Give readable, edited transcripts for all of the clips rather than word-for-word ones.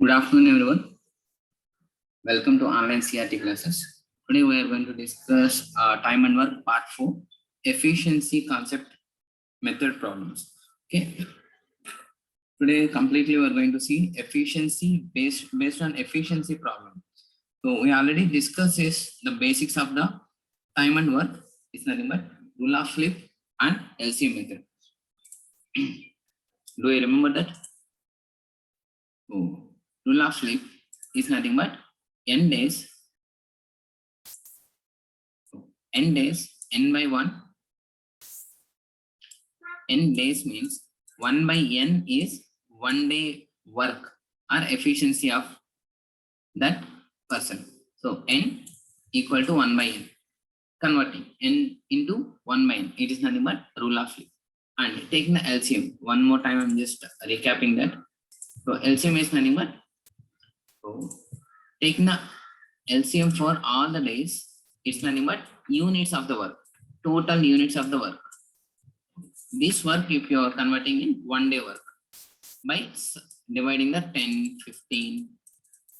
Good afternoon, everyone. Welcome to online CRT classes. Today we are going to discuss time and work part 4, efficiency concept method problems. Okay. Today completely we are going to see efficiency based on efficiency problem. So we already discussed the basics of the time and work. It's nothing but rule of flip and LCM method. Do you remember that? Oh, rule of flip is nothing but n days, n by 1. N days means 1 by n is 1 day work or efficiency of that person. So n equal to 1 by n. Converting n into 1 by n. It is nothing but rule of flip. And taking the LCM. One more time, I'm just recapping that. So LCM is nothing but, so taking the LCM for all the days, it's nothing but units of the work. Total units of the work. This work, if you are converting in 1 day work by dividing the 10, 15,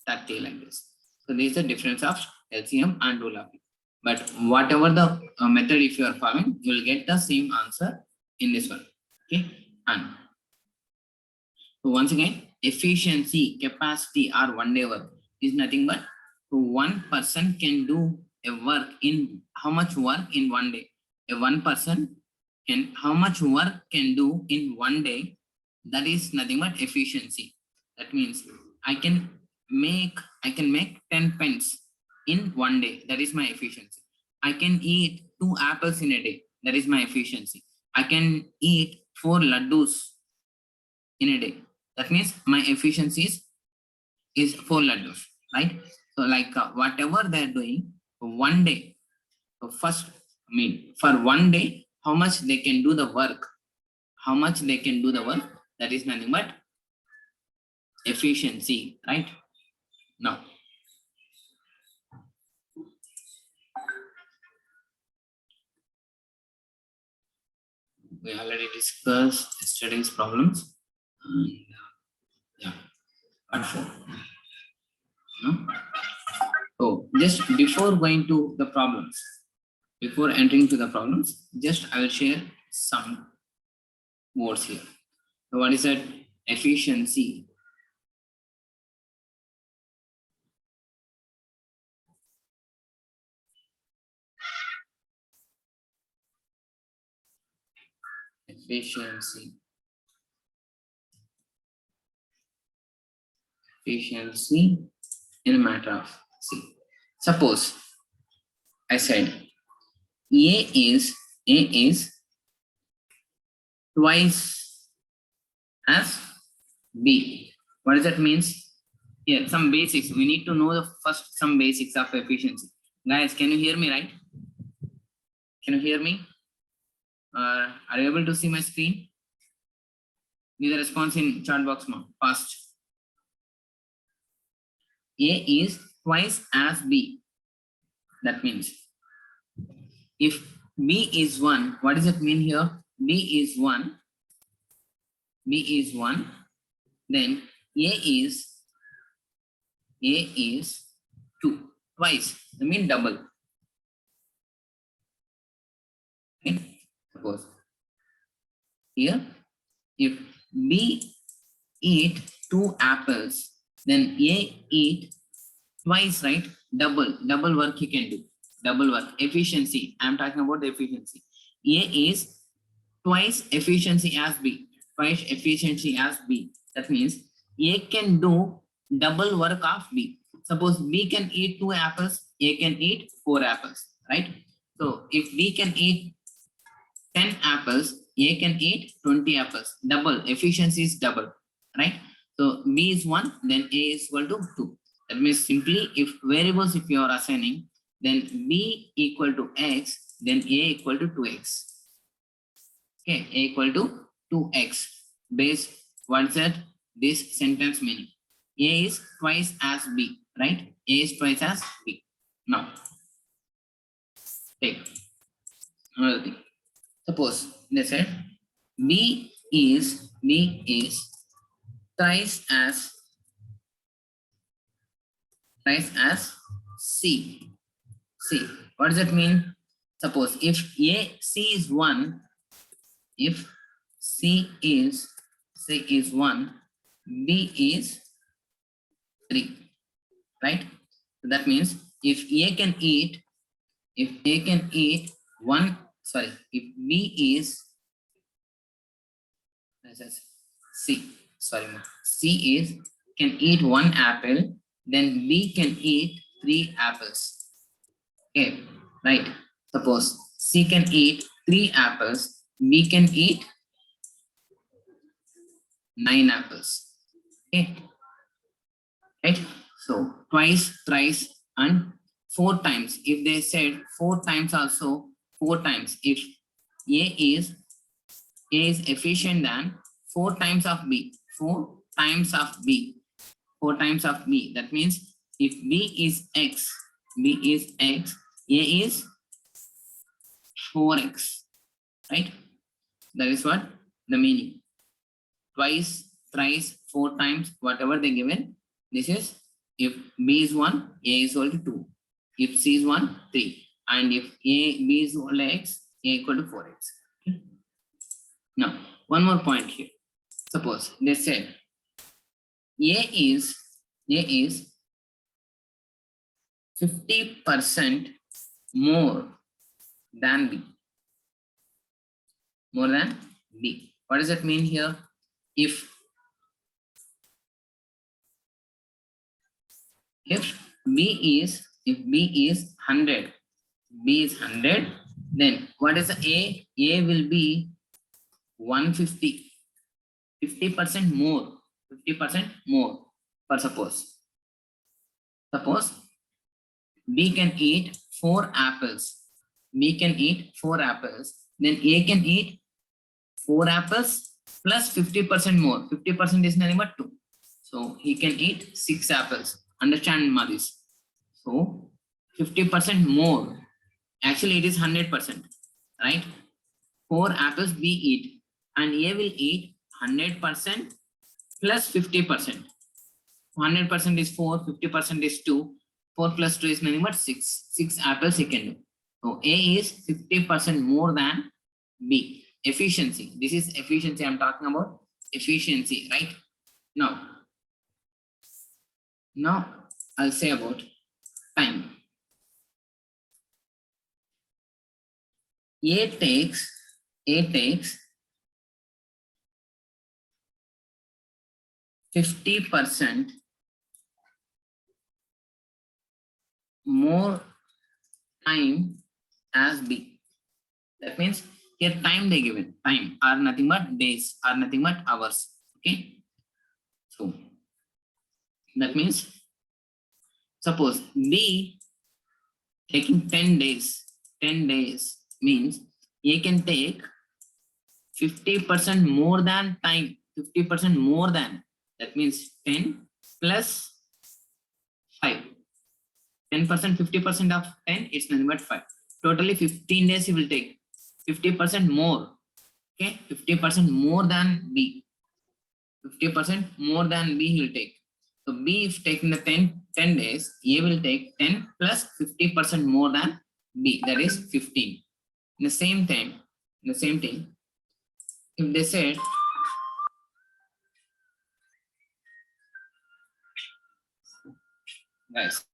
30 like this. So this is the difference of LCM and rule of flip. But whatever the method if you are following, you will get the same answer in this one. Okay. And so once again, efficiency, capacity or 1 day work is nothing but one person can do a work in how much work in 1 day. A one person can how much work can do in 1 day. That is nothing but efficiency. That means I can make 10 pence in 1 day. That is my efficiency. I can eat 2 apples in a day. That is my efficiency. I can eat 4 laddus in a day. That means my efficiency is 4 laddus, right? So like whatever they are doing 1 day. So first, for 1 day, how much they can do the work? How much they can do the work? That is nothing but efficiency, right? Now, we already discussed yesterday's problems. And, yeah, part 4. No? So just before going to the problems, before entering to the problems, just I will share some words here. So what is that? Efficiency. Efficiency. Efficiency in a matter of C. Suppose I said A is twice as B. What does that means? Here, some basics. We need to know the first some basics of efficiency. Guys, can you hear me, right? Can you hear me? Are you able to see my screen? Give the response in chat box now. Fast. A is twice as B. That means if B is 1, what does it mean here? B is 1. B is 1. Then A is 2. Twice. I mean double. Okay. Suppose here, if B eat 2 apples, then A eat twice, right? Double work he can do. Double work. Efficiency. I am talking about the efficiency. A is twice efficiency as B. Twice efficiency as B. That means A can do double work of B. Suppose B can eat 2 apples, A can eat 4 apples, right? So if B can eat 10 apples, A can eat 20 apples. Double. Efficiency is double, right? So B is 1, then A is equal to 2. That means simply if variables if you are assigning, then B equal to X, then A equal to 2X. Okay, A equal to 2X. Base, what's that? This sentence meaning. A is twice as B, right? A is twice as B. Now, take another thing. Suppose they said B is thrice as Twice as C. C. What does that mean? Suppose if C is 1, if C is 1, B is 3, right? So that means if A can eat, if B is C is can eat 1 apple, then B can eat 3 apples. Okay, right? Suppose C can eat 3 apples, B can eat 9 apples. Okay, right? So twice, thrice, and 4 times. If they said 4 times also, 4 times. If A is efficient than 4 times of B, 4 times of B, 4 times of B. That means if B is X, A is 4X, right? That is what the meaning. Twice, thrice, 4 times, whatever they given. This is if B is 1, A is equal to 2. If C is 1, 3. And if B is equal to X, A equal to 4X. Okay. Now, one more point here. Suppose they said A is 50% more than B. More than B. What does that mean here? If B is 100, B is 100, then what is the A? A will be 150. 50% more. 50% more. For suppose B can eat 4 apples. B can eat 4 apples. Then A can eat 4 apples plus 50% more. 50% is nothing but 2. So he can eat 6 apples. Understand, Madis? So 50% more. Actually, it is 100%. Right? 4 apples B eat. And A will eat 100% plus 50%. 100% is 4, 50% is 2. 4 plus 2 is nothing but 6. 6 apples he can do. So A is 50% more than B. Efficiency. This is efficiency I'm talking about. Efficiency, right? Now I'll say about time. A takes 50% more time as B. That means here time they given. Time are nothing but days, are nothing but hours. Okay. So that means suppose B taking 10 days. 10 days means A can take 50% more than time. 50% more than. That means 10 plus 5. 10%, 50% of 10, it's nothing but 5. Totally 15 days he will take. 50% more. Okay, 50% more than B. 50% more than B he will take. So B if taking the 10 days, A will take 10 plus 50% more than B, that is 15. In the same thing, if they said guys,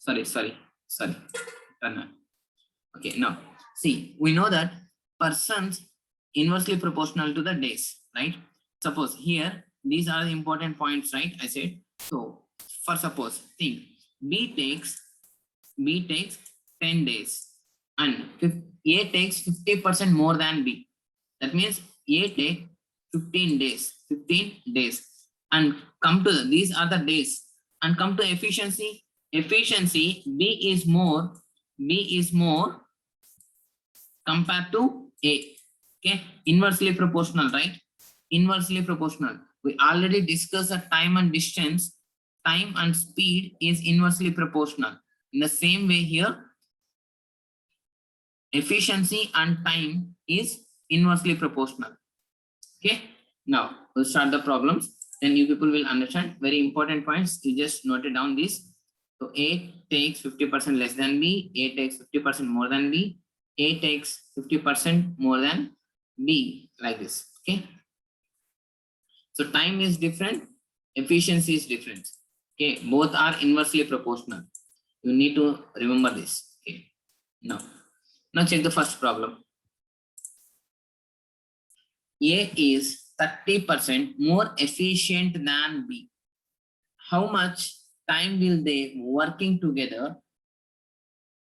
sorry. Okay, now see, we know that persons inversely proportional to the days, right? Suppose here, these are the important points, right? I said, so for suppose, think B takes 10 days and A takes 50% more than B. That means A take 15 days and come to these are the days and come to efficiency. Efficiency, B is more compared to A. Okay, inversely proportional, right? Inversely proportional. We already discussed that time and distance, time and speed is inversely proportional. In the same way here, efficiency and time is inversely proportional. Okay, now we'll start the problems. Then you people will understand very important points. You just noted down this. So A takes 50% less than B, A takes 50% more than B, A takes 50% more than B, like this. Okay. So time is different, efficiency is different. Okay, both are inversely proportional. You need to remember this. Okay. Now check the first problem. A is 30% more efficient than B. How much time will they working together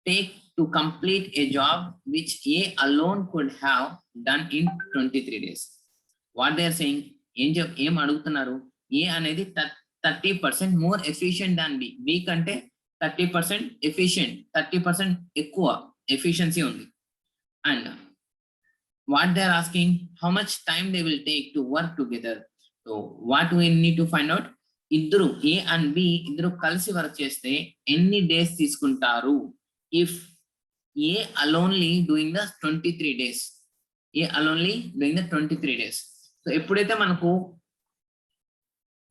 take to complete a job which A alone could have done in 23 days? What they are saying, ఏం అడుగుతున్నారు, A అనేది 30% more efficient than B. B కంటే 30% efficient, 30% ఎక్కువ efficiency ఉంది. And what they are asking, how much time they will take to work together. So what we need to find out, ఇద్దరు A and B ఇద్దరు కలిసి work చేస్తే ఎన్ని days తీసుకుంటారు? If A alonely doing the 23 days. A alonely doing the 23 days. So ఎప్పుడైతే మనకు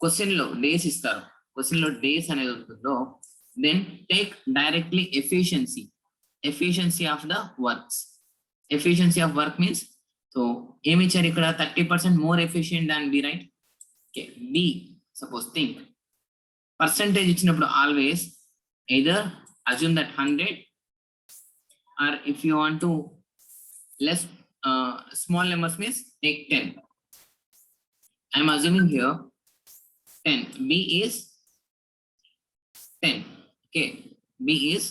question లో days ఇస్తారు, క్వశ్చన్ లో డేస్ అనేది ఉంటుందో, then take directly efficiency of the works. Efficiency of work means, so ఏమి ఇచ్చారు ఇక్కడ, 30% more efficient than B, right? Okay, B suppose think percentage ఇచ్చినప్పుడు always either assume that 100 or if you want to less small numbers means take 10. I am assuming here 10. B is 10. Okay, B is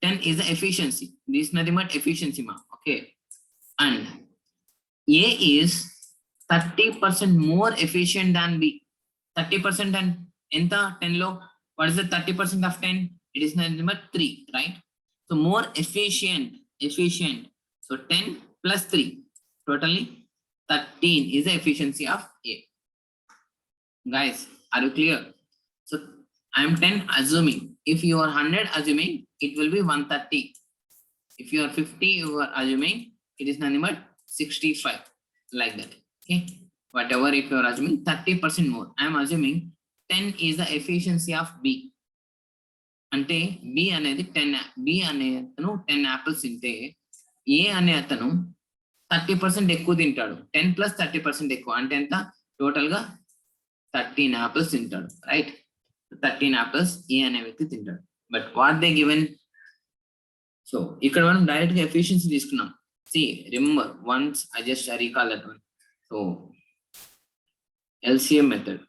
10 is the efficiency. This is nothing but efficiency, ma. Okay, and A is 30% more efficient than B. 30% and enta 10 lo. What is the 30% of 10? It is nothing but 3, right? So more efficient. So 10 plus 3, totally 13 is the efficiency of A. Guys, are you clear? So I am 10 assuming. If you are 100 assuming, it will be 130. If you are 50, you are assuming, it is nothing but 65, like that. Okay, whatever, if you are assuming 30% more, I am assuming 10 is the efficiency of B. అంటే B అనేది 10, B అనే అతను 10 apples తింటే ఏ అనే అతను 30% ఎక్కువ తింటాడు. 10 plus 30% ఎక్కువ అంటే ఎంత, టోటల్ గా 13 యాపిల్స్ తింటాడు, రైట్? 13 యాపిల్స్ ఏ అనే వ్యక్తి తింటాడు. But what they given, so ఇక్కడ మనం డైరెక్ట్ గా ఎఫిషియన్సీ తీసుకున్నాం. See remember once I just recall that one. So LCM method,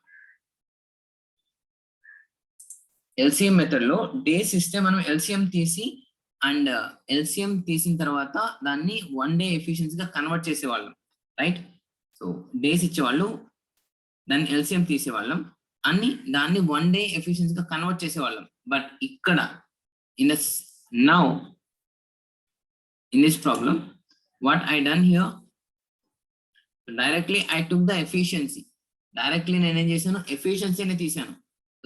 LCM method లో డేస్ ఇస్తే మనం ఎల్సిఎం తీసి అండ్ ఎల్సిఎం తీసిన తర్వాత దాన్ని 1 డే ఎఫిషియన్సీగా కన్వర్ట్ చేసేవాళ్ళం, రైట్? సో డేస్ ఇచ్చేవాళ్ళు, దాన్ని ఎల్సిఎం తీసేవాళ్ళం, అన్ని దాన్ని 1 డే ఎఫిషియన్సీగా కన్వర్ట్ చేసేవాళ్ళం. బట్ ఇక్కడ in this problem what I done here, directly I took the efficiency. Directly నేనేం చేశాను, ఎఫిషియన్సీనే తీసాను.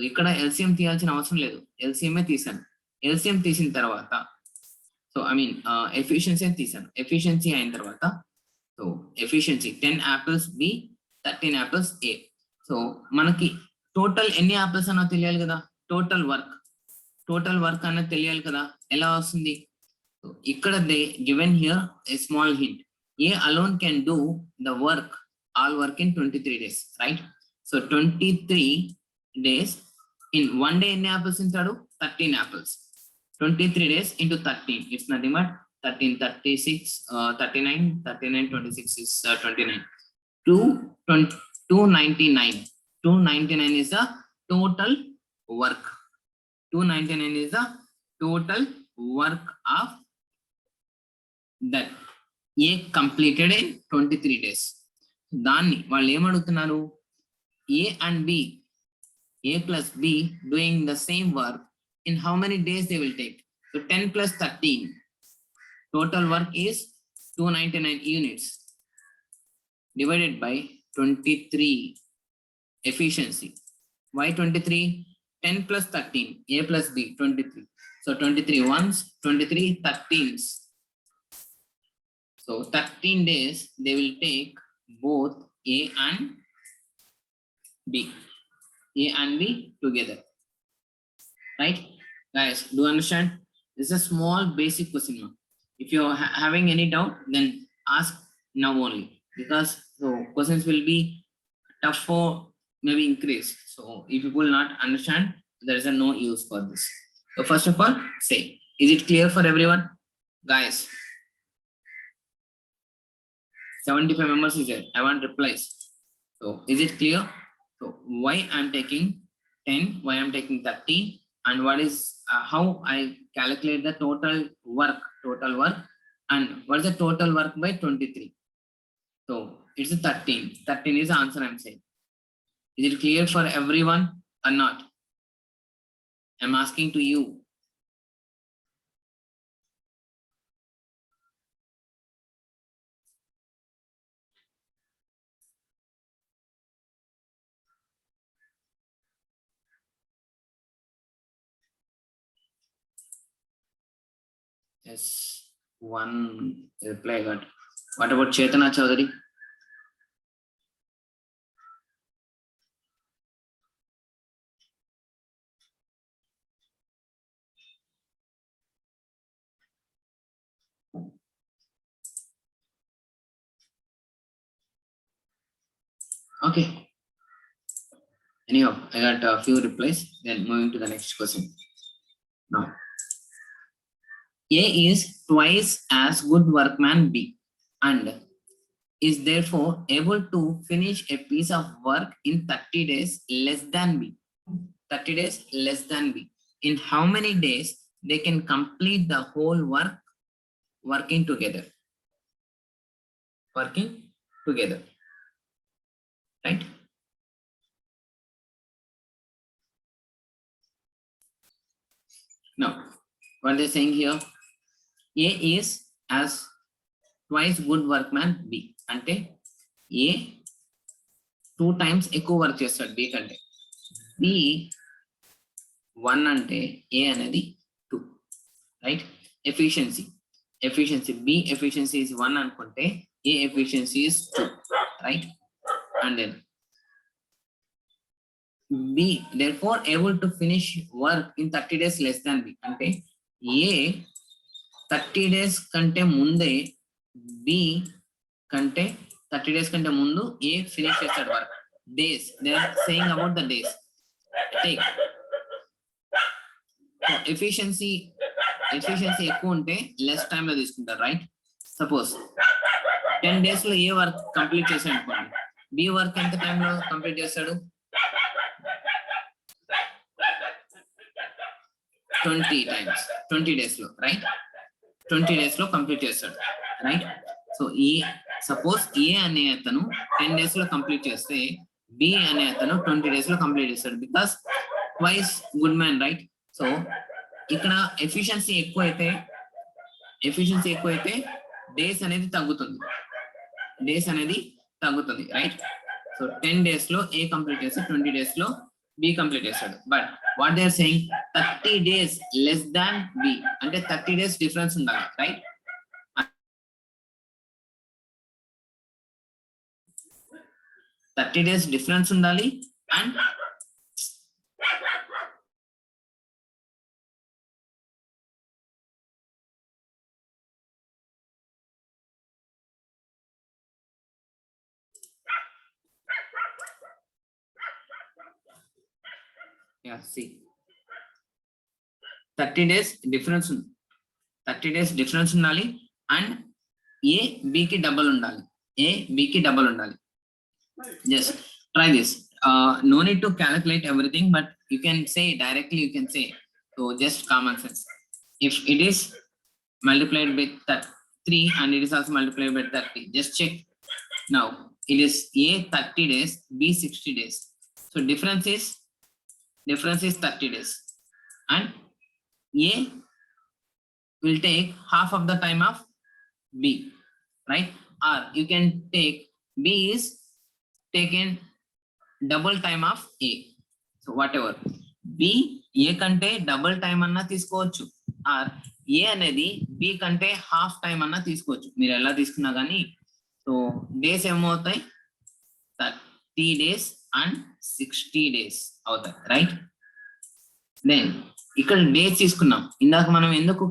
ఇక్కడ ఎల్సిఎం తీయాల్సిన అవసరం లేదు, ఎల్సిఎంఏ తీసాను. ఎల్సిఎం తీసిన తర్వాత, సో ఐ మీన్ ఎఫిషియన్సీ తీసాను. ఎఫిషియన్సీ అయిన తర్వాత, so efficiency 10 apples B, 13 apples A. So మనకి టోటల్ ఎన్ని యాపిల్స్ అన్నో తెలియాలి కదా, టోటల్ వర్క్ అన్నది తెలియాలి కదా. ఎలా వస్తుంది, సో ఇక్కడ they given here a small hint, A alone can do the work, all work in 23 days, right? So 23 days In 1 day ఎన్ని apples తింటాడు? 13 apples. 23 days into 13, it's nothing but 13, 36, 39, 39, 26 is 29. 299. 299 is the total work. 299 is the total work of that A completed in 23 days. దాన్ని వాళ్ళు ఏమడుగుతున్నారు? A and B, A plus B doing the same work, in how many days they will take? So 10 plus 13, total work is 299 units divided by 23 efficiency. Why 23? 10 plus 13, A plus B, 23. So 23 ones, 23 13s. So 13 days they will take both A and B. A and B together. Right? Guys, do you understand? This is a small basic question. If you are having any doubt, then ask now only. Because so questions will be tough for maybe increase. So if you will not understand, there is a no use for this. So first of all, say, is it clear for everyone? Guys, 75 members is there. I want replies. So is it clear? So why I'm taking 10, why I'm taking 30, and what is how I calculate the total work, and what is the total work by 23? So it's a 13. 13 is the answer I'm saying. Is it clear for everyone or not? I'm asking to you. Yes, one reply got. What about Chetana Chaudhary? Okay. Anyhow, I got a few replies. Then moving to the next question. Now, A is twice as good workman B, and is therefore able to finish a piece of work in 30 days less than B. 30 days less than B. In how many days they can complete the whole work working together? Working together. Right? Now, what they're saying here, A is as twice good workman B. అంటే A 2 times ఎక్కువ work చేస్తాడు B కంటే. B 1 అంటే A అనేది 2. Right? Efficiency B efficiency is 1 అనుకుంటే A efficiency is 2. Right? And then B therefore able to finish work in 30 days less than B. అంటే A 30 days కంటే ముందే B కంటే 30 days కంటే ముందు A ఫినిష్ చేస్తాడు work. Days, they are saying about the days. Take efficiency ఎక్కువ ఉంటే less time లో తీసుకుంటారు. రైట్? సపోజ్ 10 days లో ఏ వర్క్ కంప్లీట్ చేశాడు అనుకోండి, B వర్క్ ఎంత టైమ్ లో కంప్లీట్ చేస్తాడు? 20 days లో. రైట్? 20 days లో కంప్లీట్ చేస్తాడు. రైట్? సో ఈ సపోజ్ A అనే అతను 10 days లో కంప్లీట్ చేస్తే B అనే అతను 20 days లో కంప్లీట్ చేస్తాడు. Because twice good man. Right? So ఇక్కడ ఎఫిషియన్సీ ఎక్కువైతే డేస్ అనేది తగ్గుతుంది. రైట్? సో 10 days లో A కంప్లీట్ చేస్తే 20 days లో B కంప్లీట్ చేస్తాడు. But what they are saying 30 days less than B అంటే 30 days డిఫరెన్స్ ఉండాలి. రైట్? 30 days డిఫరెన్స్ ఉండాలి. And Yeah, see, 30 days difference 30 days difference ఉండాలి అండ్ ఏ బి కి double ఉండాలి. ఏ బి కి డబుల్ ఉండాలి. Just try this. No need to calculate everything, but you can say directly, you can say, so just common sense. If it is multiplied by 3 and it is also multiplied by 30, just check. Now it is A 30 days, B 60 days. So difference is 30 days, and A will take half of the time of B, right? Or you can take B is taken double time of A. So whatever, B A కంటే double time అన్నా తీసుకోవచ్చు, are ఏ అనేది B కంటే half time అన్నా తీసుకోవచ్చు, మీరు ఎలా తీసుకున్నా కానీ. సో డేస్ ఏమవుతాయి, 30 డేస్ అండ్ 60 డేస్ అవుతాయి, రైట్? దెన్ ఇక్కడ డేస్ తీసుకున్నాం, ఇందాక మనం ఎందుకు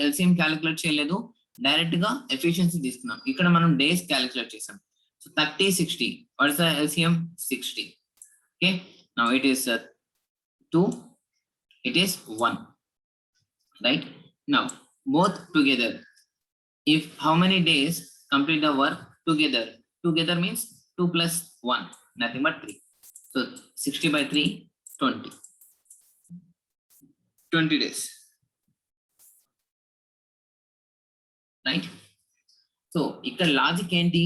ఎల్సిఎం క్యాలిక్యులేట్ చేయలేదు, డైరెక్ట్ గా ఎఫిషియన్సీ తీసుకున్నాం. ఇక్కడ మనం డేస్ క్యాలిక్యులేట్ చేసాం. So 30 60, what is the LCM? 60. Okay, now it is 2, it is 1, right? Now both together, if how many days complete the work together? Together means 2 plus 1, nothing but 3. So 60 by 3, 20 days, right? So ఇక్కడ logic ఏంటి,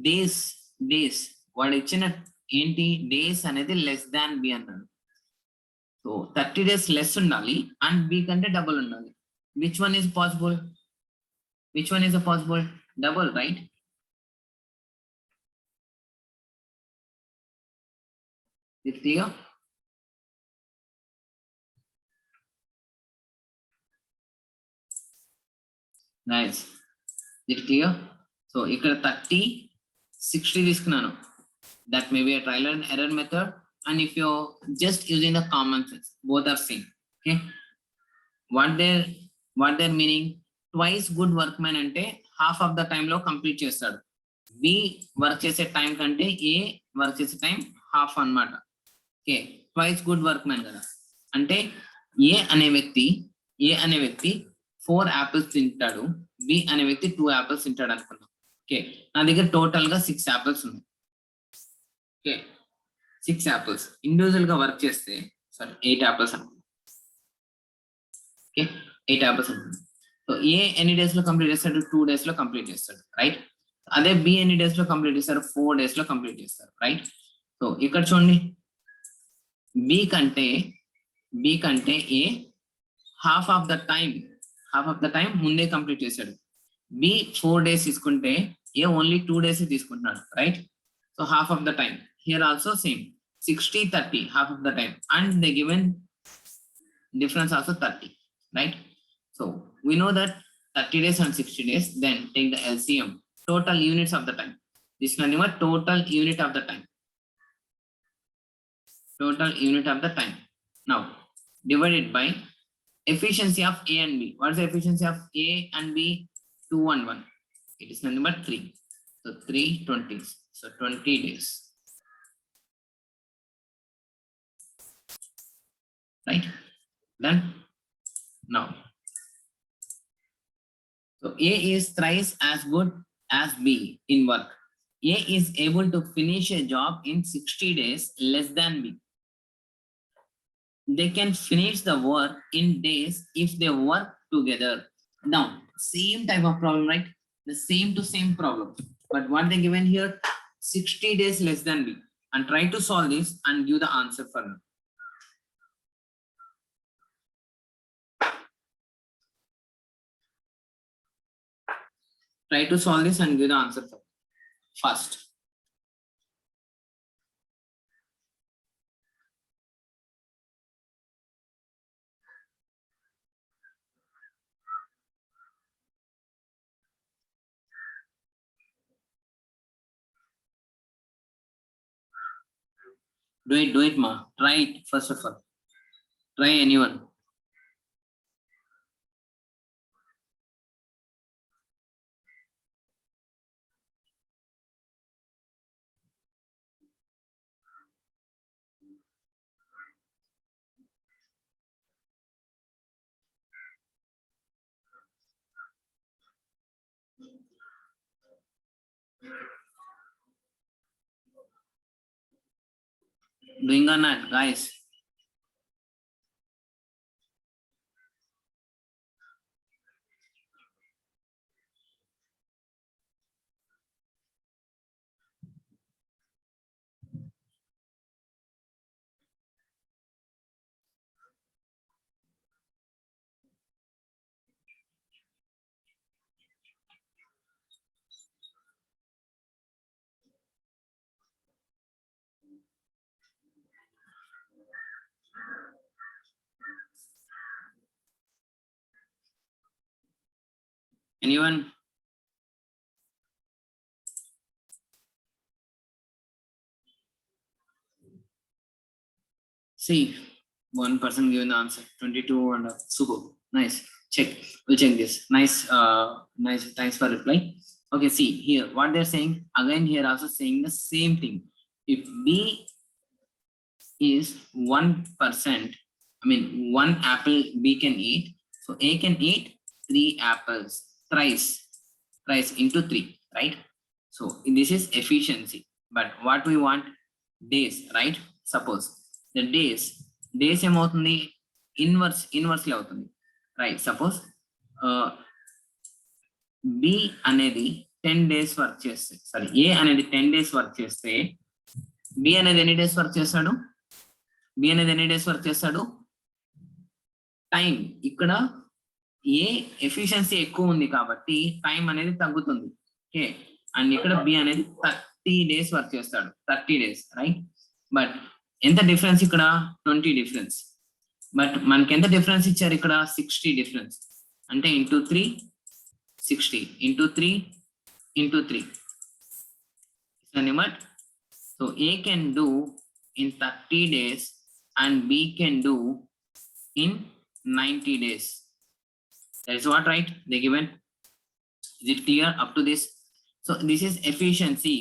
days వాడు ఇచ్చిన ఏంటి, days అనేది less than B అన్నాడు. So 30 days less ఉండాలి and B కంటే double ఉండాలి. Which one is possible? Which one is possible? Double, right? It's clear? Nice. Is it clear? So ఇక్కడ 30 60 తీసుకున్నాను, that may be a trial and error method, and if you're just using the common sense, both are same. Okay, what their meaning? Twice good workman అంటే half of the time లో complete చేస్తాడు. B work చేసే time కంటే A work చేసే time half అన్నమాట. Okay, twice good workmen కదా, అంటే ఏ అనే వ్యక్తి 4 యాపిల్స్ తింటాడు, బి అనే వ్యక్తి 2 యాపిల్స్ తింటాడు అనుకున్నాం. ఓకే, నా దగ్గర టోటల్ గా 6 యాపిల్స్ ఉన్నాయి. ఓకే, 6 యాపిల్స్ ఇండివిజువల్ గా వర్క్ చేస్తే, సారీ 8 యాపిల్స్ అనుకున్నాం. ఓకే, 8 యాపిల్స్ అనుకున్నాం. సో ఏ ఎన్ని డేస్ లో కంప్లీట్ చేస్తాడు? 2 డేస్ లో కంప్లీట్ చేస్తాడు, రైట్? అదే బి ఎన్ని డేస్ లో కంప్లీట్ చేస్తారు? 4 డేస్ లో కంప్లీట్ చేస్తారు, రైట్? సో ఇక్కడ చూడండి, బి కంటే ఏ హాఫ్ ఆఫ్ ద టైం ముందే కంప్లీట్ చేశాడు. బి 4 డేస్ తీసుకుంటే ఏ ఓన్లీ 2 డేస్ తీసుకుంటున్నాడు, right? So half of the time. Here also same, 60 30, half of the time, and they given difference also 30, right? So we know that 30 days and 60 days, then take the LCM, total units of the time. This is nothing but total unit of the time. Total unit of the time. Now divided by efficiency of A and B. What is the efficiency of A and B? 211. It is nothing but 3. So 3 20s. So 20 days. Right? Done. Now, so A is thrice as good as B in work. A is able to finish a job in 60 days less than B. They can finish the work in days if they work together. Now, same type of problem, right? The same to same problem. But what they given here, 60 days less than B. And try to solve this and give the answer for them. Try to solve this and give the answer first. Do it, ma. Try it first of all. Try anyone. Doing or not, guys? Anyone? See, one person given the answer, 22 and super. Nice. Check. We'll check this. Nice. Nice. Thanks for reply. Okay. See here, what they're saying again here also saying the same thing. If B is 1%, I mean 1 apple B can eat. So A can eat 3 apples thrice into 3, right? So this is efficiency. But what we want, days, right? Suppose the days ఏమవుతుంది inversely అవుతుంది, right? Suppose B అనేది 10 days work చేస్తే, sorry ఏ అనేది 10 days work చేస్తే B అనేది ఎన్ని days work చేస్తాడు? B అనేది ఎన్ని డేస్ వర్క్ చేస్తాడు? టైం ఇక్కడ ఏ ఎఫిషియన్సీ ఎక్కువ ఉంది కాబట్టి టైం అనేది తగ్గుతుంది. ఓకే, అండ్ ఇక్కడ బి అనేది 30 days వర్క్ చేస్తాడు, 30 days, రైట్? బట్ ఎంత డిఫరెన్స్ ఇక్కడ? 20 డిఫరెన్స్. బట్ మనకి ఎంత డిఫరెన్స్ ఇచ్చారు ఇక్కడ? 60 డిఫరెన్స్. అంటే into 3, 60 into 3 into 3 limit. So A can do in 30 days and B can do in 90 days. That is what, right? They given. Is it clear up to this? So this is efficiency.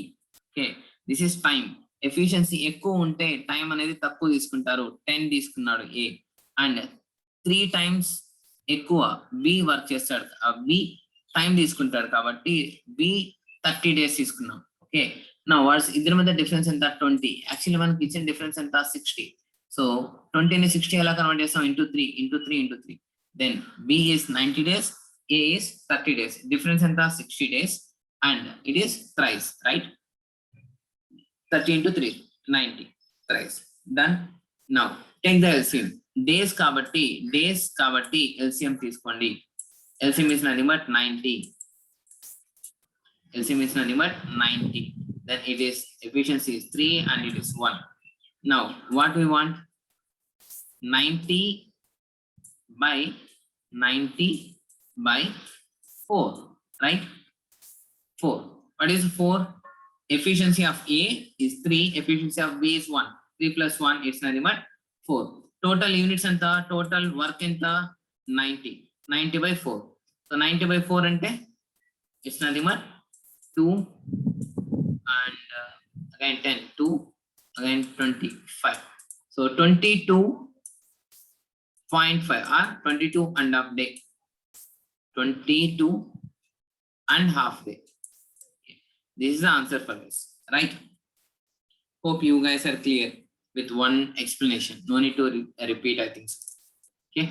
Okay, this is time. Efficiency ఎక్కువ ఉంటే time అనేది తక్కువ తీసుకుంటారు. 10 తీసుకున్నాడు ఏ, and 3 times ఎక్కువ B work చేస్తాడు, B time తీసుకుంటాడు కాబట్టి బి 30 days తీసుకున్నాం. ఓకే, నా వర్డ్స్ ఇద్దరి మధ్య డిఫరెన్స్ ఎంత? 20. యాక్చువల్లీ మనకి ఇచ్చిన డిఫరెన్స్ ఎంత? 60. సో 20ని 60 ఎలా కన్వర్ట్ చేస్తాం? Into 3 into 3 into 3. Then B is 90 days, A is 30 days. Difference ఎంత? 60 days, and it is thrice, రైట్? 30 into 3, 90 thrice. Done. Now take the LCM. Days kabatti LCM తీసుకోండి. LCM is nothing but 90. LCM is nothing but 90. Then it is efficiency is 3 and it is 1. Now what we want? 90 by 90 by 4, right? 4. What is 4? Efficiency of A is 3, efficiency of B is 1. 3 plus 1 is nothing but 4. Total units anta, total work enta? 90. 90 by 4. So 90 by 4 ante it's nothing but 2 and again 10, 2 again 25. So 22.5 or 22 and half day. 22 and half day. This is the answer for this, right? Hope you guys are clear with one explanation. No need to repeat, I think so. Okay,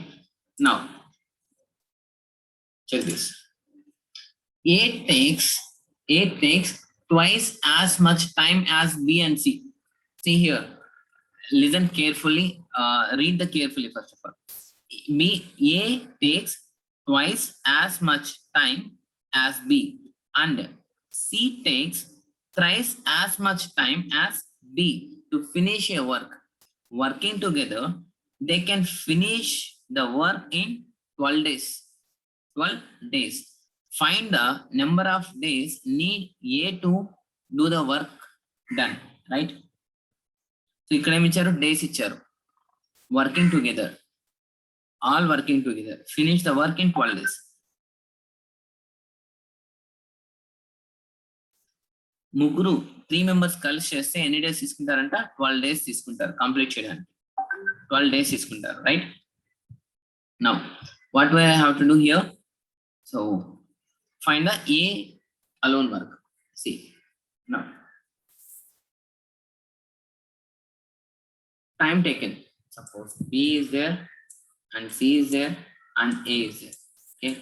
now check this. A takes twice as much time as B and C. See here, listen carefully, read the carefully first of all. A takes twice as much time as B, and C takes thrice as much time as B to finish a work. Working together, they can finish the work in 12 days. 12 days. Find the number of days need A to do the work done, right? So ఇక్కడ ఏమి ఇచ్చారు? Days ఇచ్చారు. Working together, all working together, finish the work in 12 days. ముగ్గురు 3 members కలిసి చేస్తే ఎన్ని days తీసుకుంటారంట? 12 days తీసుకుంటారు కంప్లీట్ చేయడానికి. 12 days తీసుకుంటారు, right? Now what do I have to do here? So find the A alone work. See now time taken. Suppose B is there and C is there and A is there. Okay,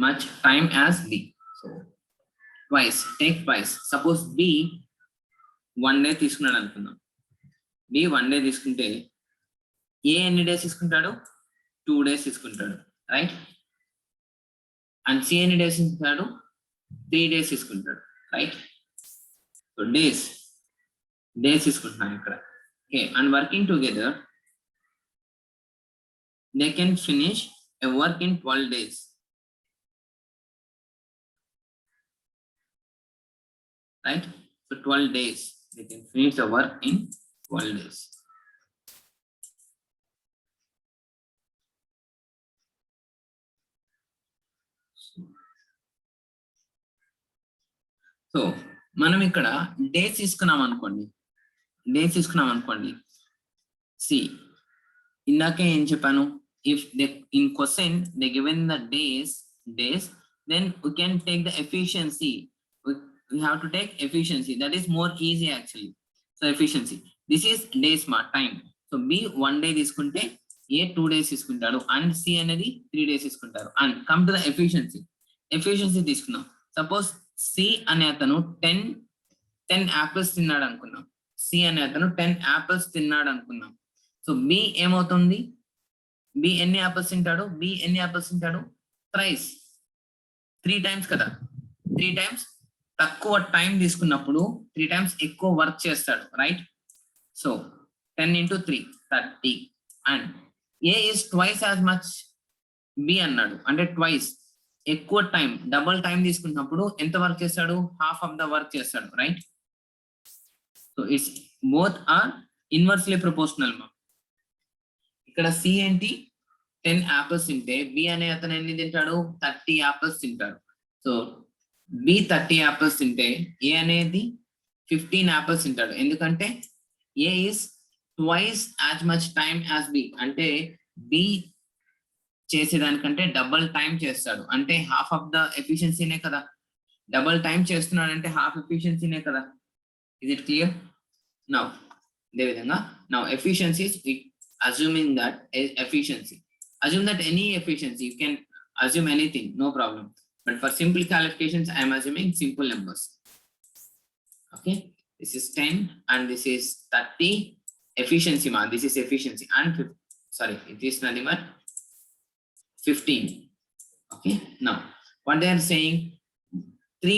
much time as B. So twice, take twice. Suppose B 1 day తీసుకున్నాడు అనుకుందాం. B 1 day తీసుకుంటే A ఎన్ని days తీసుకుంటాడు? 2 days తీసుకుంటాడు, right? And C ఎన్ని days తీసుకుంటాడు? 3 days తీసుకుంటాడు, right? So days తీసుకుంటున్నాను ఇక్కడ. Okay, and working together they can finish a work in 12 days. Right? So 12 days. They can finish the work in 12 days. So మనం ఇక్కడ days తీసుకున్నాం అనుకోండి. C ఇందాకే ఏం చెప్పాను, if they in question they given the days, then we can take the efficiency. We have to take efficiency. That is more easy actually. So efficiency, this is days ma time. So B 1 day తీసుకుంటే A 2 days తీసుకుంటాడు and C అనేది 3 days తీసుకుంటారు. And come to the efficiency తీసుకున్నాం. Suppose C అనే అతను 10 apples తిన్నాడు అనుకున్నాం. C అనే అతను 10 apples తిన్నాడు అనుకున్నాం. సో B ఏమవుతుంది? B ఎన్ని apples తింటాడు? Thrice, 3 times కదా. 3 times తక్కువ టైం తీసుకున్నప్పుడు 3 times ఎక్కువ వర్క్ చేస్తాడు, right? So 10 into 3 30. And A is twice as much B అన్నాడు, అంటే ట్వైస్ ఎక్కువ టైం, డబుల్ టైం తీసుకున్నప్పుడు ఎంత వర్క్ చేస్తాడు? హాఫ్ ఆఫ్ ద వర్క్ చేస్తాడు, right? So it's both are inversely proportional. ఇక్కడ C ఏంటి? 10 apples తింటే B అనే అతను ఎన్ని తింటాడు? 30 apples తింటాడు. సో B 30 apples తింటే A అనేది 15 apples తింటాడు. ఎందుకంటే A is twice as much time as B. అంటే B చేసేదానికంటే డబుల్ టైం చేస్తాడు, అంటే హాఫ్ ఆఫ్ ద ఎఫిషియన్సీనే కదా. డబుల్ టైం చేస్తున్నాడు అంటే హాఫ్ ఎఫిషియన్సీనే కదా. Is it clear? నౌ ఇదే విధంగా now efficiencies, assuming that efficiency, assume that any efficiency, you can assume anything, no problem, but for simple calculations I am assuming simple numbers. Okay, this is 10 and this is 30. Efficiency ma, this is efficiency, and sorry, it is nothing but 15. Okay, now what they are saying, 3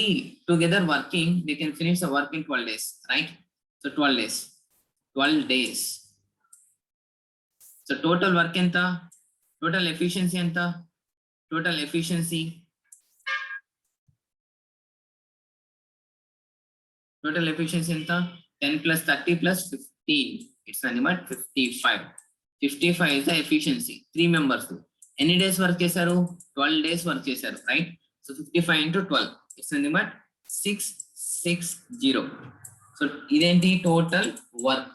together working, they can finish the work in 12 days, right? So 12 days. So total work enta, total efficiency enta, total efficiency enta, 10 plus 30 plus 15, it's nothing but 55. 55 is the efficiency. 3 members, any days work చేశారు? 12 days work చేశారు, right? So 55 into 12, it's nothing but 660. So ఇదేంటి? total work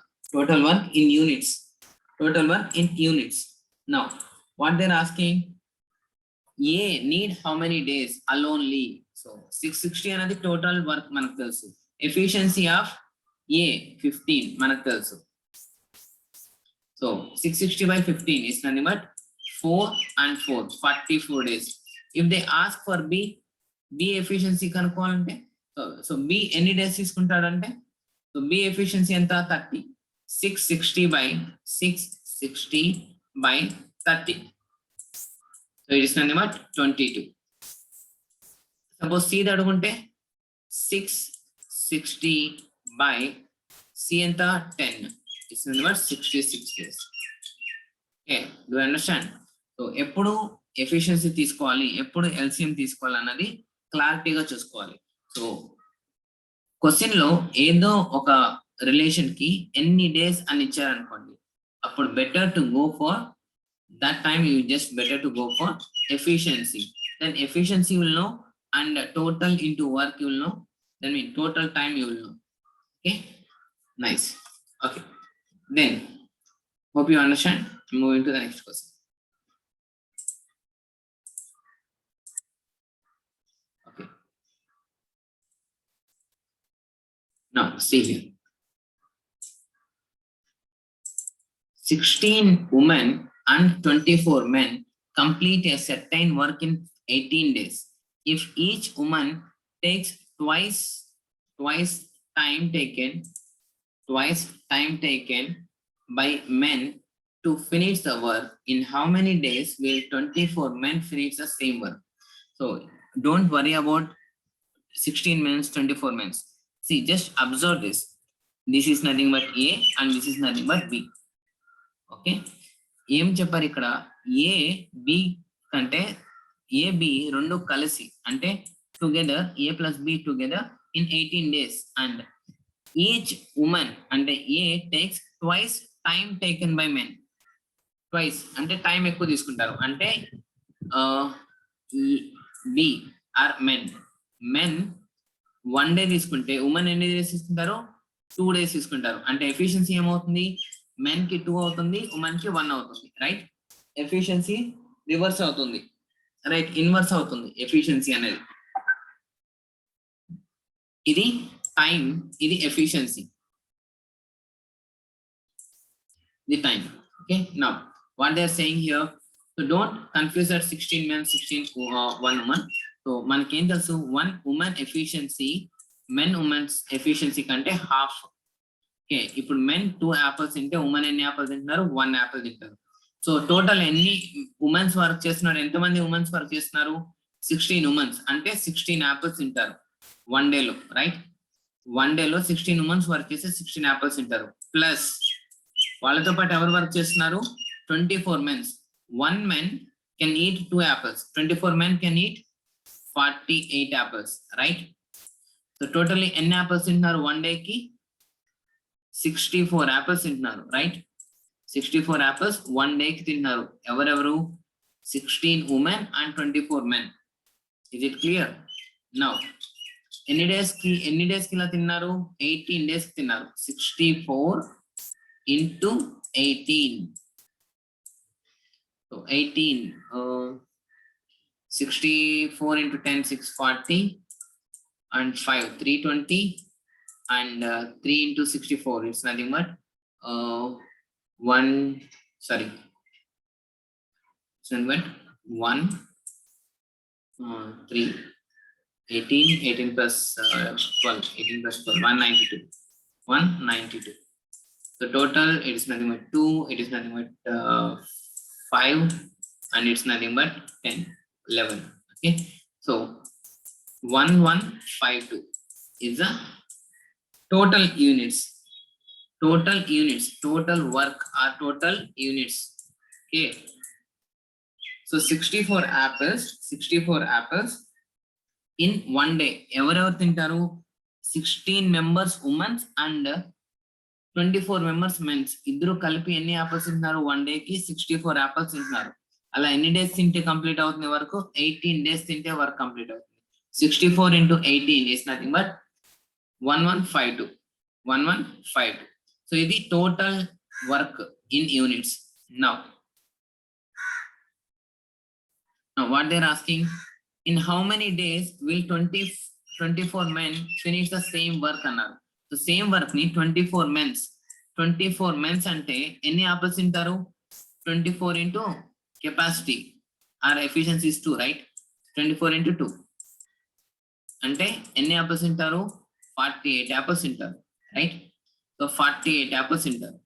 in units. Now what they're asking, A need how many days alonely? So 660 అనేది total work మనకు తెలుసు. Efficiency of A 15 మనకు తెలుసు. So 660 by 15 is nothing but 4 and 4, 44 days. If they ask for B efficiency కనుక్కోవాలంటే, so B ఎన్ని days తీసుకుంటాడంటే, so B efficiency ఎంత? 30. 660 by 30. So it is nothing but 22. Suppose C అడుగుంటే 660 by C ఎంత? 10. It's nothing but 66 days. Okay, do you understand? So ఎప్పుడు efficiency తీసుకోవాలి, ఎప్పుడు LCM తీసుకోవాలి అన్నది క్లారిటీగా చూసుకోవాలి. సో క్వశ్చన్ లో ఏదో ఒక రిలేషన్ కి ఎన్ని డేస్ అని ఇచ్చారనుకోండి, అప్పుడు better to go for that time, you just better to go for efficiency. Then efficiency will know, and total into work you will know, then mean total time you will know. Okay, nice. Okay, then hope you understand. Moving to the next question. Okay, now see here. 16 women and 24 men complete a certain work in 18 days. If each woman takes twice time taken by men to finish the work, in how many days will 24 men finish the same work? So don't worry about 16 men, 24 men. See, just observe this. This is nothing but A and this is nothing but B. Okay, ఏం చెప్పారు ఇక్కడ? A B కంటే A B రెండు కలిసి అంటే together A plus B together in 18 days and each women అంటే A takes twice time taken by men. Twice అంటే time ఎక్కువ తీసుకుంటారు అంటే బి ఆర్ మెన్ 1 day తీసుకుంటే ఉమెన్ ఎన్ని డేస్ తీసుకుంటారు? 2 days తీసుకుంటారు. అంటే ఎఫిషియన్సీ ఏమవుతుంది? మెన్ కి 2 అవుతుంది, ఉమెన్ కి 1 అవుతుంది. రైట్, ఎఫిషియన్సీ రివర్స్ అవుతుంది, రైట్, ఇన్వర్స్ అవుతుంది ఎఫిషియన్సీ అనేది. ఇది టైం, ఇది ఎఫిషియన్సీ, ఇది time. Okay, now what they are saying here, so don't confuse that 16 men 1 woman. సో మనకేం తెలుసు, 1 woman ఎఫిషియన్సీ మెన్ ఉమెన్స్ ఎఫిషియన్సీ కంటే హాఫ్. ఓకే, ఇప్పుడు మెన్ 2 apples తింటే ఉమెన్ ఎన్ని యాపిల్స్ తింటున్నారు? 1 apple తింటారు. సో టోటల్ ఎన్ని ఉమెన్స్ వర్క్ చేస్తున్నారు? ఎంతమంది ఉమెన్స్ వర్క్ చేస్తున్నారు? 16 ఉమెన్స్ అంటే 16 apples తింటారు 1 day లో. రైట్, 1 day లో 16 ఉమెన్స్ వర్క్ చేస్తే 16 apples తింటారు. ప్లస్ వాళ్ళతో పాటు ఎవరు వర్క్ చేస్తున్నారు? 24 men. 1 man can eat 2 apples. 24 men can eat 48 apples. Right, so totally ఎన్ని apples తింటున్నారు 1 day కి? 64 apples తింటున్నారు. రైట్, 64 apples 1 day కి తింటున్నారు. ఎవరెవరు? 16 women and 24 men. Is it clear? Now ఎన్ని డేస్ కి ఇలా తిన్నారు? 18 days కి తిన్నారు. 64 into 18. So 18 64 into 10 640 and 5 320 and 3 into 64, it's nothing but 1 3 18 plus 12 18 plus 12 192. The total it is nothing but 2, it is nothing but 5 and it's nothing but 10 11. Okay, so 1152 is the total units, total work or total units. Okay, so 64 apples in 1 day. ఎవరెవరు తింటారు? 16 members women and 24 members men. ఇద్దరు కలిపి ఎన్ని apples తింటున్నారు 1 day కి? 64 apples తింటున్నారు. అలా ఎన్ని డేస్ తింటే కంప్లీట్ అవుతుంది వరకు? 18 days తింటే వర్క్ కంప్లీట్ అవుతుంది. 64 into 18 is nothing but 1152. So ఇది total work in units. Now what they're asking, in how many days will 24 men finish the same work అన్నారు. సో సేమ్ వర్క్ ని 24 men అంటే ఎన్ని apples తింటారు? 24 into capacity or efficiency is 2, right? 24 into 2 అంటే ఎన్ని apples తింటారు? 48 apples తింటారు. Right, so 48 apples తింటారు.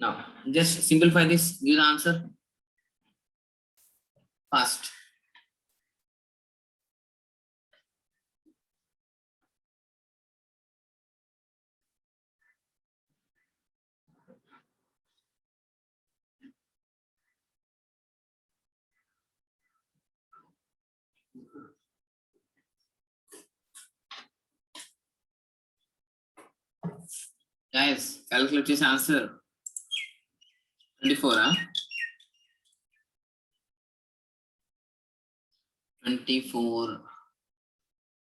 Now just simplify this, give the answer fast. Guys, calculate this answer. 24, huh?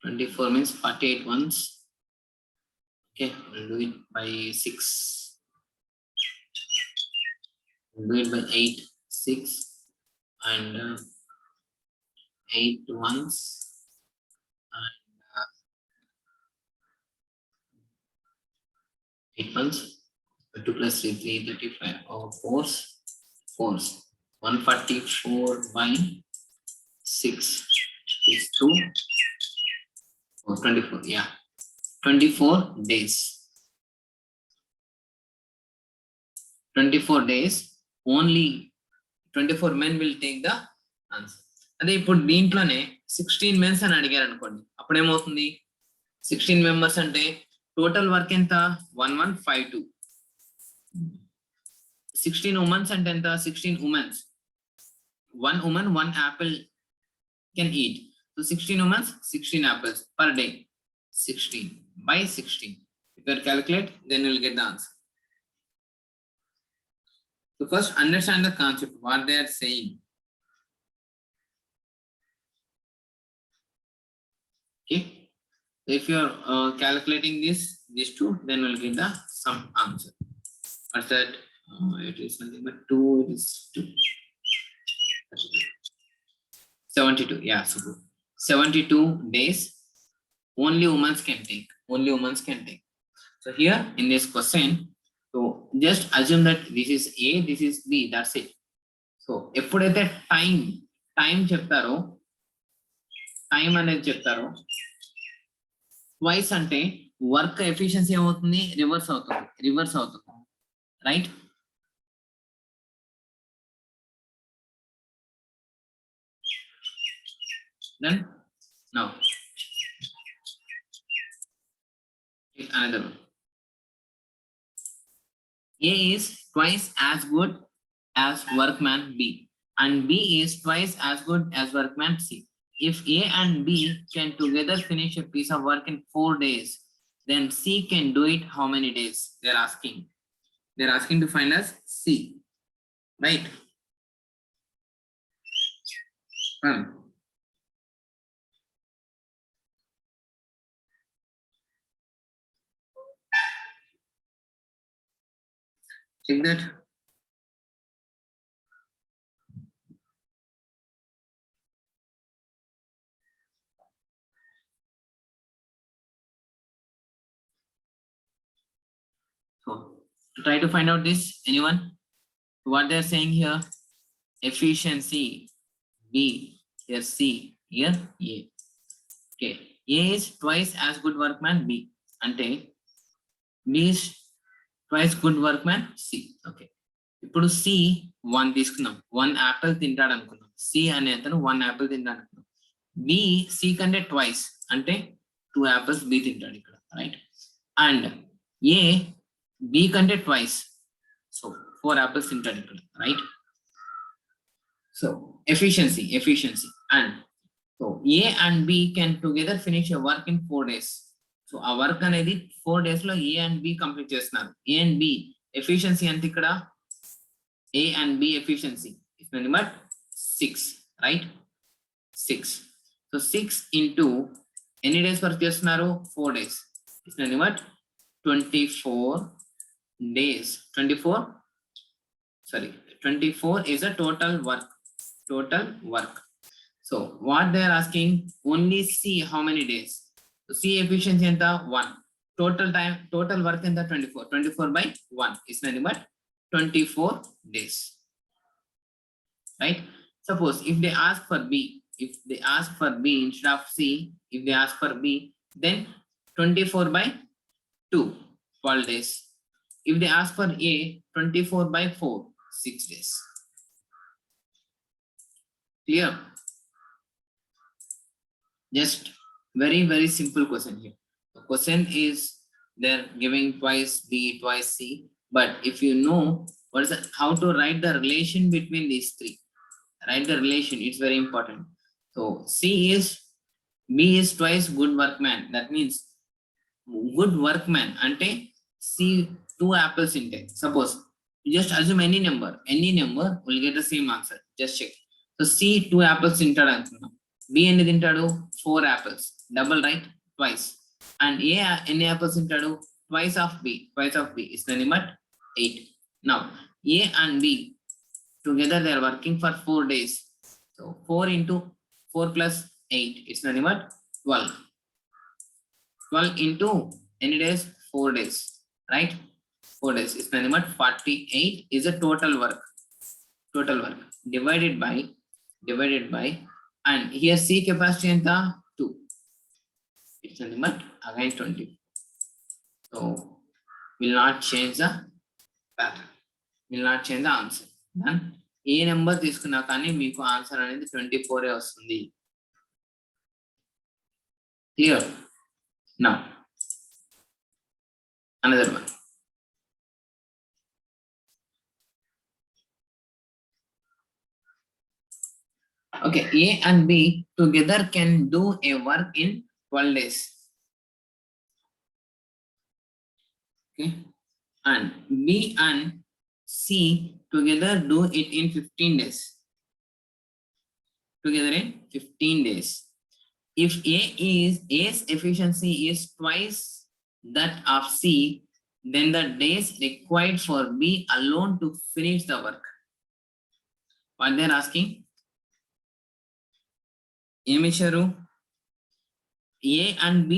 24 means 48 ones. Okay, we'll do it by 6. We'll do it by 8, 6 and 8 ones and 8 ones. 2 plus 3, 335. Oh, fours. 144 by 6 is 2. Oh, 24. Yeah. 24 days. 24 days. Only 24 men will take the answer. అదే ఇప్పుడు దీంట్లోనే 16 men's అని అడిగారు అనుకోండి, అప్పుడు ఏమవుతుంది? 16 members అంటే total work ఎంత? 1152. 16 ఉమెన్స్ అంటే ఎంత? 16 women's. 1 woman 1 apple can eat. So 16 women 16 apples per day. 16 by 16. If you calculate, then you will get the answer. So first understand the concept, what they are saying. Okay. If you are calculating these two, then we'll get the some answer. What's that? It is nothing but 2. It is 2. 72. Yeah, super. 72 days. Only women can take. Only women can take. So here in this question, so just assume that this is A, this is B. That's it. So ఎప్పుడైతే time చెప్తారో, time అనేది చెప్తారో, twice అంటే work efficiency ఏమవుతుంది? Reverse అవుతుంది. Right? Then now another one. A is twice as good as workman B, and B is twice as good as workman C. If A and B can together finish a piece of work in 4 days, then C can do it how many days? They're asking to find us C, right? Check that. So try to find out this. Anyone? What they're saying here? Efficiency B, here C, here A. Okay. A is twice as good workman B. Ante B is twice good workman C. Okay. ఇప్పుడు C 1 తీసుకున్నాం. 1 Apple తింటాడు అనుకున్నాం. C అనే అతను 1 Apple తింటాడు అనుకున్నాం. B C కంటే twice అంటే 2 యాపిల్స్ B తింటాడు ఇక్కడ, రైట్? అండ్ A B కంటే ట్వైస్, సో 4 యాపిల్స్ తింటాడు ఇక్కడ, right? So efficiency, and so A and B can together finish a work in 4 days. So ఆ వర్క్ అనేది 4 days లో A and B కంప్లీట్ చేస్తున్నారు. A and B efficiency ఎంత ఇక్కడ? A and B efficiency is nothing but 6, right? 6. So 6 into ఎన్ని days work చేస్తున్నారు? 4 days. It's nothing but 24 days. 24 is a total work. So what they are asking, only see how many days. So C efficiency enta 1. Total work enta 24. 24 by 1 is nothing but 24 days. Right? Suppose if they ask for B, instead of C, if they ask for B, then 24 by 2, 12 days. If they ask for A, 24 by 4, 6 days. Clear? Just very, very simple question here. The question is they're giving twice B, twice C, but if you know what is how to write the relation between these three, write the relation, it's very important. So B is twice good workman. That means good workman ante C 2 apples intake. Suppose you just assume any number will get the same answer. Just check. So C 2 apples తింటాడు అనుకున్నాం. B ఎన్ని తింటాడు? 4 apples. Double, right? Twice. And A ఎన్ని apples తింటాడు? Twice of B is nothing but 8. Now A and B together they are working for 4 days. So 4 into 4 plus 8 is nothing but 12. 12 into any days? 4 days, right? 4 days. It's nothing but 48 is a total work. Total work divided by, and here C capacity and the 2. It's nothing but again 20. So will not change the pattern. Will not change the answer. Then A number తీసుకున్నా కానీ మీకు answer అనేది 24 వస్తుంది. Clear? Now another one. Okay, A and B together can do a work in 12 days. Okay, and B and C together do it in 15 days. Together in 15 days. If A's efficiency is twice that of C, then the days required for B alone to finish the work. What they're asking? ఏమిచ్చారు? A and B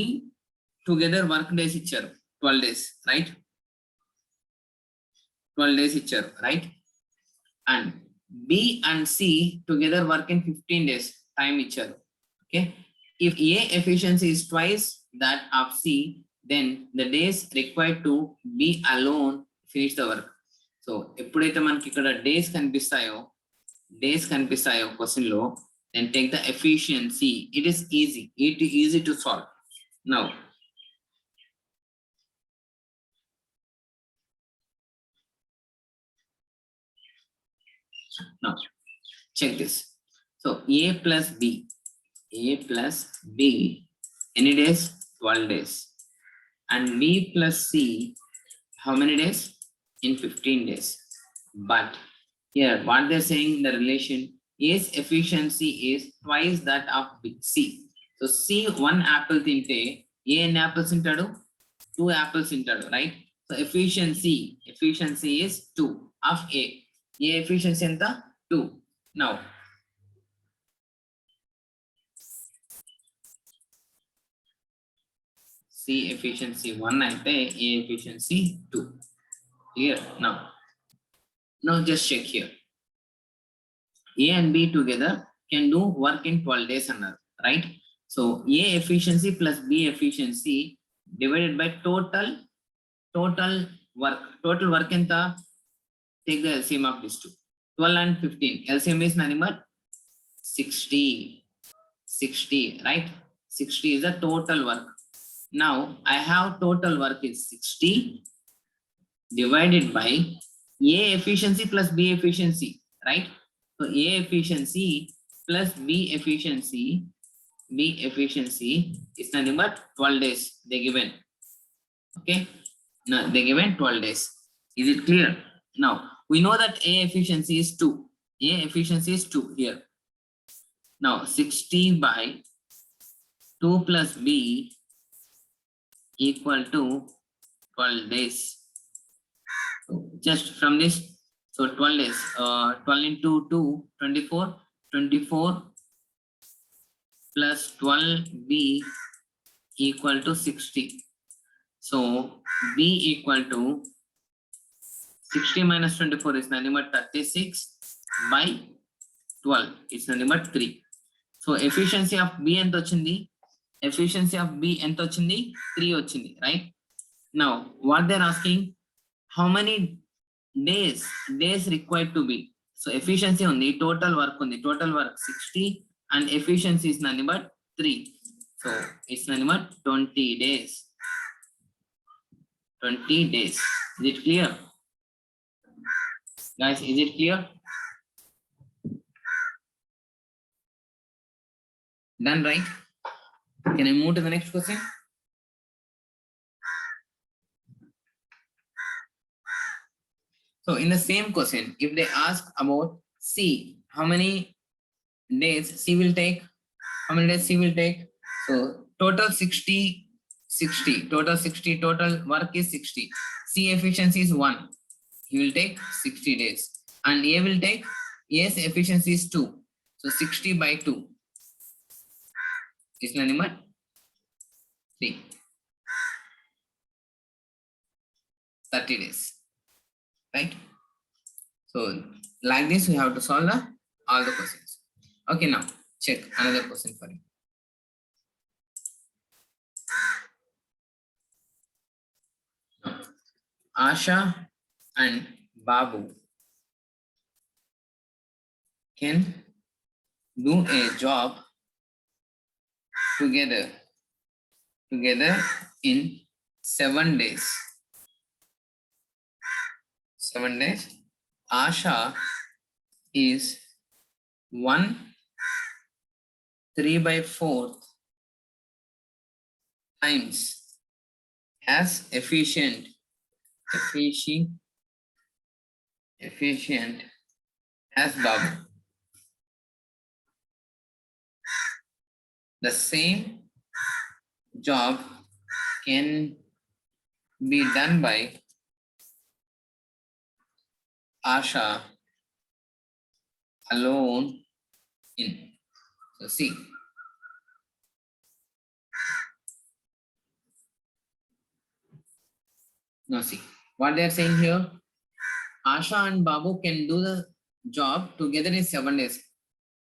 together work days ఇచ్చారు 12 days, right? 12 days ఇచ్చారు, right? And B and C together work in 15 days time ఇచ్చారు. Okay, if A efficiency is twice that of C, then the days required to B alone finish the work. So ఎప్పుడైతే మనకి ఇక్కడ days కనిపిస్తాయో question లో, then take the efficiency. It is easy to solve. Now check this. So A plus B, any days? 12 days. And B plus C, how many days? In 15 days. But here what they're saying, the relation A's efficiency is twice that of C. So C 1 apple tinte, A n apples intadu, 2 apples intadu, right? So efficiency is 2 of A. A efficiency enta 2. Now C efficiency 1 ante A efficiency 2. Clear? Now just check here. A and B together can do work in 12 days another, right? So A efficiency plus B efficiency divided by total work. Total work enta? Take the LCM of these two. 12 and 15. LCM is nothing but 60, right? 60 is the total work. Now I have total work is 60 divided by A efficiency plus B efficiency, right? So A efficiency plus B efficiency is nothing but 12 days they given. Okay, now they given 12 days. Is it clear? Now we know that A efficiency is 2. A efficiency is 2 here. Now 60 by 2 plus B equal to 12 days. So just from this, so 12 days, 12 into 2, 24 plus 12B equal to 60. So B equal to 60 minus 24 is nothing but 36 by 12. It's nothing but 3. So efficiency of B ఎంత వచ్చింది? Efficiency of B ఎంత వచ్చింది? 3 వచ్చింది, right? Now what they're asking, how many days required to be? So efficiency on the total work 60 and efficiency is nothing but 3. So it's nothing but 20 days. 20 days. Is it clear? Guys, is it clear? Done, right? Can I move to the next question? So in the same question, if they ask about C, how many days C will take? How many days C will take? So total 60, total work is 60. C efficiency is 1. He will take 60 days. And A will take, A's efficiency is 2. So 60 by 2 is nothing but 3. 30 days. right? So like this, we have to solve all the questions. Okay, now check another question for you. Asha and Babu can do a job together in 7 days. 7 days. Asha is 1/3/4 times as efficient as Babu. The same job can be done by Asha alone in. So see. Now see what they are saying here. Asha and Babu can do the job together in 7 days.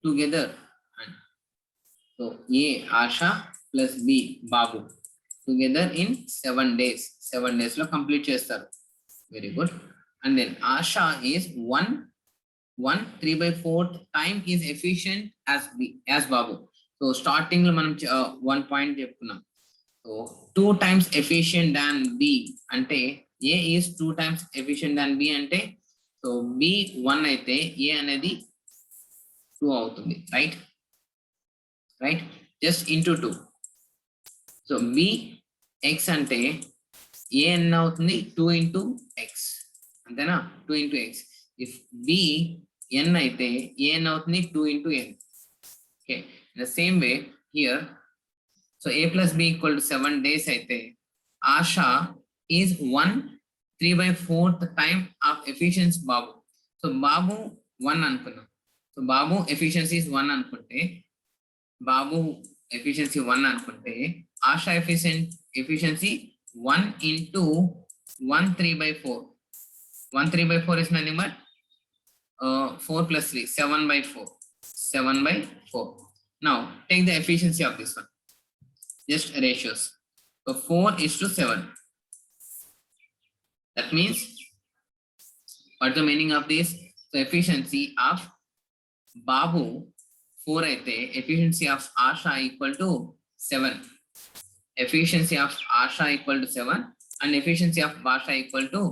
Together. So A Asha plus B Babu together in 7 days. 7 days lo complete chestaru. Very good. And then Asha is 1/3/4 time is efficient as Babu. So starting lo manam 1 point cheptunnam. So 2 times efficient than B ante A is 2 times efficient than B ante so B 1 అయితే A అనేది 2 అవుతుంది, right? Right? Just into 2. So B x ante A n అవుతుంది 2 into x. అంతేనా? 2 into x. If B n అయితే A n అవుతుంది 2 into n. Okay. In the same way here, so A plus B equal to 7 days అయితే Asha is 1/3/4 time of efficiency Babu. So Babu 1 అనుకున్నాం. So Babu efficiency is 1 అనుకుంటే Asha efficiency 1 into 1/3/4. 1/3/4 is nothing but 4 plus 3, 7/4. 7/4. Now take the efficiency of this one. Just ratios. So 4:7. That means what's the meaning of this? So efficiency of Babu 4 అయితే efficiency of Asha equal to 7. Efficiency of Asha equal to 7 and efficiency of Basha equal to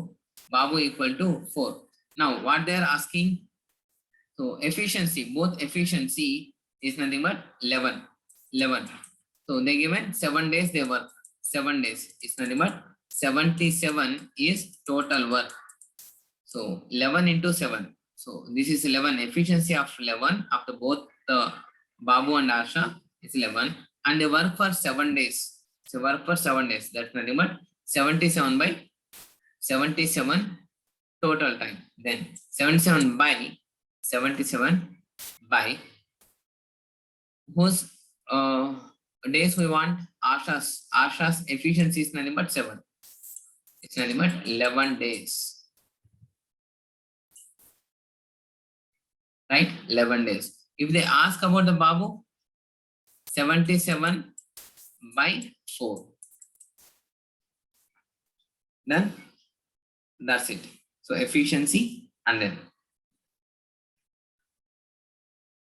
Babu equal to 4. Now what they are asking? So efficiency, both efficiency is nothing but 11. So they given 7 days they work. 7 days is nothing but 77 is total work. So 11 into 7. So this is 11. Efficiency of 11 after both the Babu and Asha is 11 and they work for 7 days. So work for 7 days. That's nothing but 77/77 total time. Then 77 by whose days we want? Asha's efficiency is nothing but 7. It's nothing but 11 days. Right? 11 days. If they ask about the Babu, 77/4. Then that's it. So efficiency and then.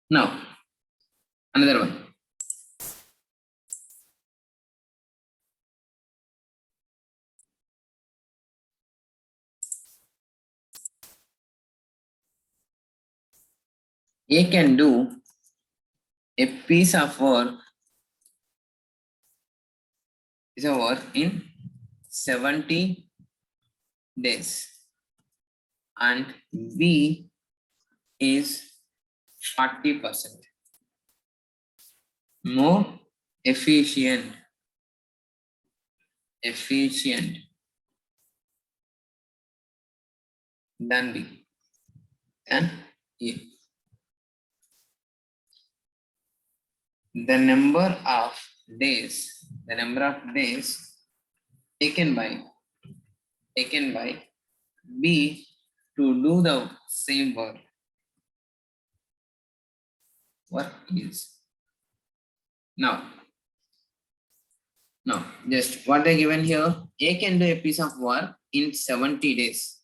Now, another one. A can do a piece of work in 70 days and B is 40% more efficient than B and A. The number of days taken by B to do the same work. What is now just what they given here? A can do a piece of work in 70 days.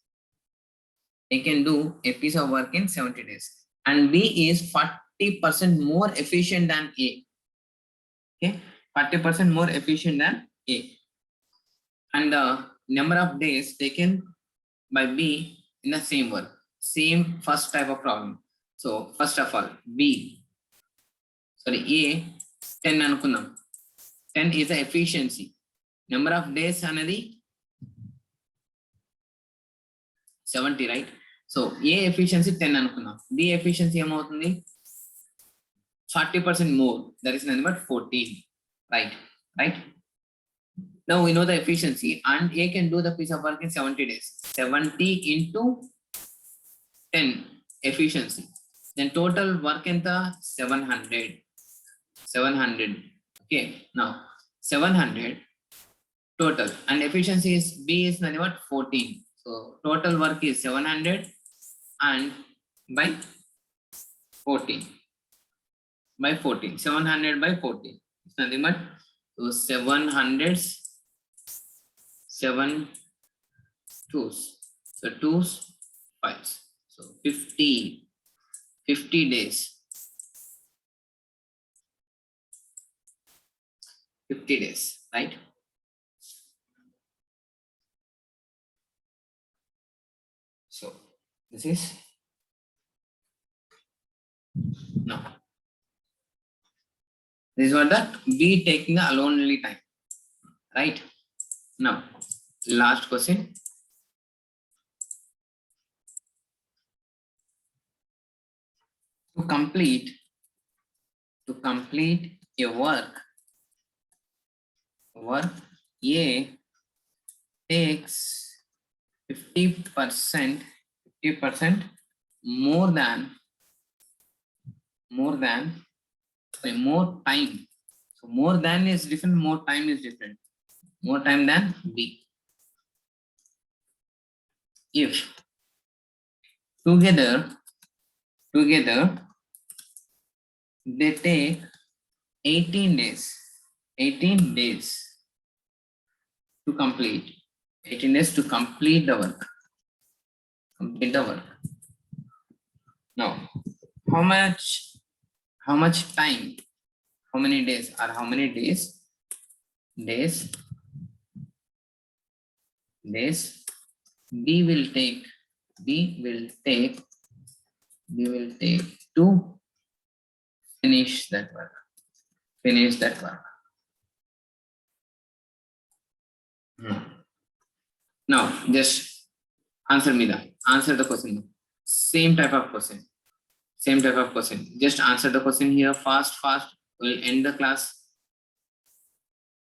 A can do a piece of work in 70 days, and B is 40% more efficient than A. Okay, 40% more efficient than A, and the number of days taken by B in the same work, same first type of problem. So first of all, A 10 అనుకుందాం. 10 is the efficiency. Number of days anadi 70, right? So A efficiency 10 అనుకుందాం. B efficiency ఏమవుతుంది? 40% more. That is nothing but 14. Right? Now we know the efficiency, and A can do the piece of work in 70 days. 70 into 10 efficiency. Then total work enta 700. Okay, now 700 total, and efficiency is B is nothing but 14. So total work is 700 and by 14. 700 by 14. It's nothing but so 700 7 twos. So 2's 5's. So 50 days. 50 days, right? So this is no. This is what the B taking the alone time, right? Now, last question. To complete a work A takes 50% more time. So more than is different, more time is different. More time than B. If together they take 18 days to complete. 18 days to complete the work. Now, how much time? How many days? B will take to finish that work. Now just answer the question. Same type of question. Just answer the question here fast. We'll end the class.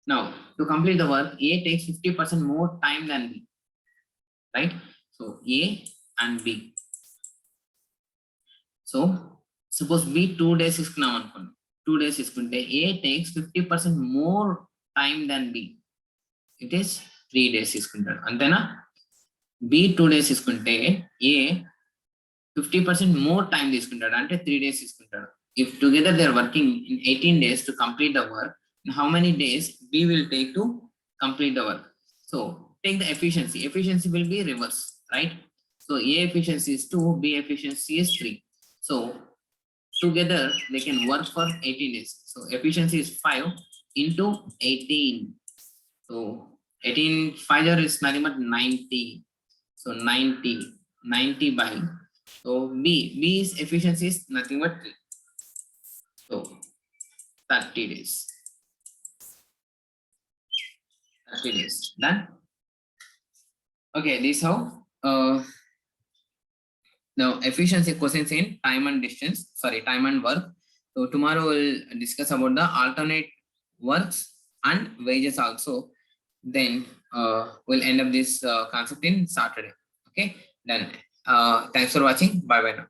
Now to complete the work, A takes 50% more time than B, right? So A and B. So suppose B 2 days is 2 days is A takes 50% more time than B. It is 3 days is antena. B 2 days is A 50% more time is 3 days is. If together they are working in 18 days to complete the work, how many days B will take to complete the work? So take the efficiency. Efficiency will be reverse, right? So A efficiency is 2, B efficiency is 3. So together they can work for 18 days. So efficiency is 5 into 18. So 18 5 is nothing but 90. So 90 by. So B's efficiency is nothing but 3. So 30 days. 30 days. Done. Okay, this how now efficiency questions in time and work. So tomorrow we'll discuss about the alternate works and wages also. Then we'll end up this concept in Saturday. Okay, done. Thanks for watching. Bye now.